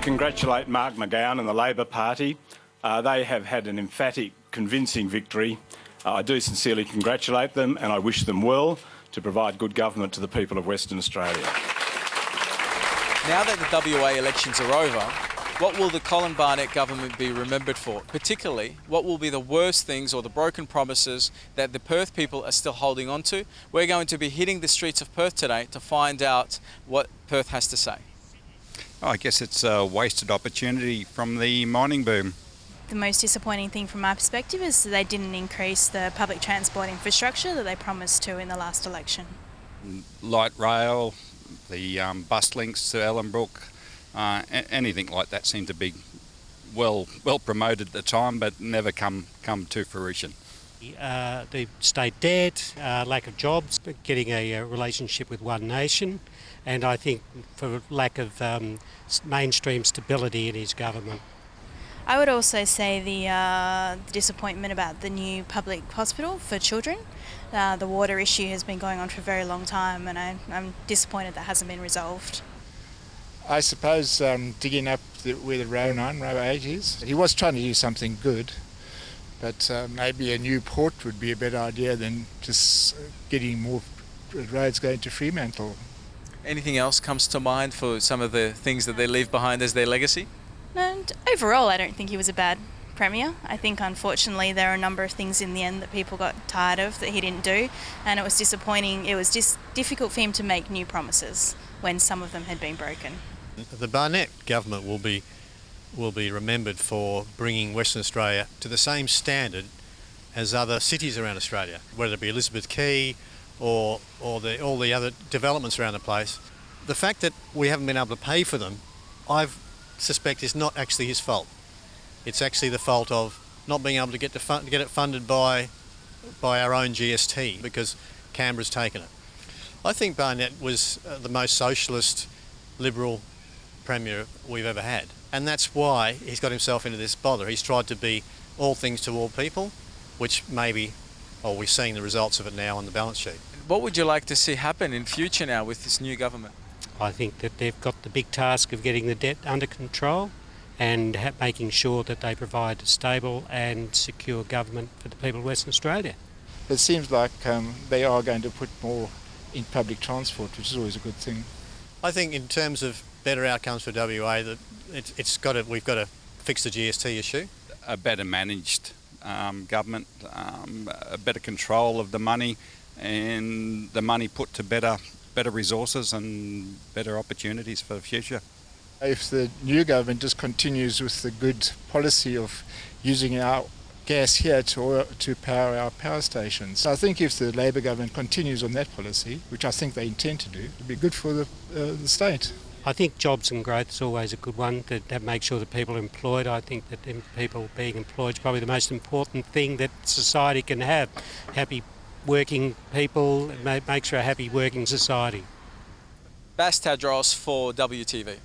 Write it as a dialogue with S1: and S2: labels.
S1: congratulate Mark McGowan and the Labor Party. They have had an emphatic, convincing victory. I do sincerely congratulate them and I wish them well to provide good government to the people of Western Australia.
S2: Now that the WA elections are over, what will the Colin Barnett government be remembered for? Particularly, what will be the worst things or the broken promises that the Perth people are still holding on to? We're going to be hitting the streets of Perth today to find out what Perth has to say.
S3: I guess it's a wasted opportunity from the mining boom.
S4: The most disappointing thing from my perspective is that they didn't increase the public transport infrastructure that they promised to in the last election.
S3: Light rail, the bus links to Ellenbrook, anything like that seemed to be well promoted at the time, but never come to fruition.
S5: The state debt, lack of jobs, getting a relationship with One Nation, and I think for lack of mainstream stability in his government.
S4: I would also say the disappointment about the new public hospital for children. The water issue has been going on for a very long time and I'm disappointed that hasn't been resolved.
S6: I suppose digging up where the row 9, row 8 is. He was trying to do something good, but maybe a new port would be a better idea than just getting more roads going to Fremantle.
S2: Anything else comes to mind for some of the things that they leave behind as their legacy?
S4: And overall, I don't think he was a bad Premier. I think, unfortunately, there are a number of things in the end that people got tired of that he didn't do, and it was disappointing. It was just difficult for him to make new promises when some of them had been broken.
S7: The Barnett government will be remembered for bringing Western Australia to the same standard as other cities around Australia, whether it be Elizabeth Quay or all the other developments around the place. The fact that we haven't been able to pay for them, I suspect is not actually his fault. It's actually the fault of not being able to get it funded by our own GST because Canberra's taken it. I think Barnett was the most socialist, liberal Premier we've ever had, and that's why he's got himself into this bother. He's tried to be all things to all people, which we're seeing the results of it now on the balance sheet.
S2: What would you like to see happen in future now with this new government?
S5: I think that they've got the big task of getting the debt under control and making sure that they provide a stable and secure government for the people of Western Australia.
S6: It seems like they are going to put more in public transport, which is always a good thing.
S7: I think in terms of better outcomes for WA, that we've got to fix the GST issue.
S3: A better managed government, a better control of the money, and the money put to better resources and better opportunities for the future.
S6: If the new government just continues with the good policy of using our gas here to power our power stations, I think if the Labor government continues on that policy, which I think they intend to do, it would be good for the state.
S5: I think jobs and growth is always a good one, to make sure that people are employed. I think that people being employed is probably the most important thing that society can have. Happy working people makes for a happy working society.
S2: Bas Tadros for WTV.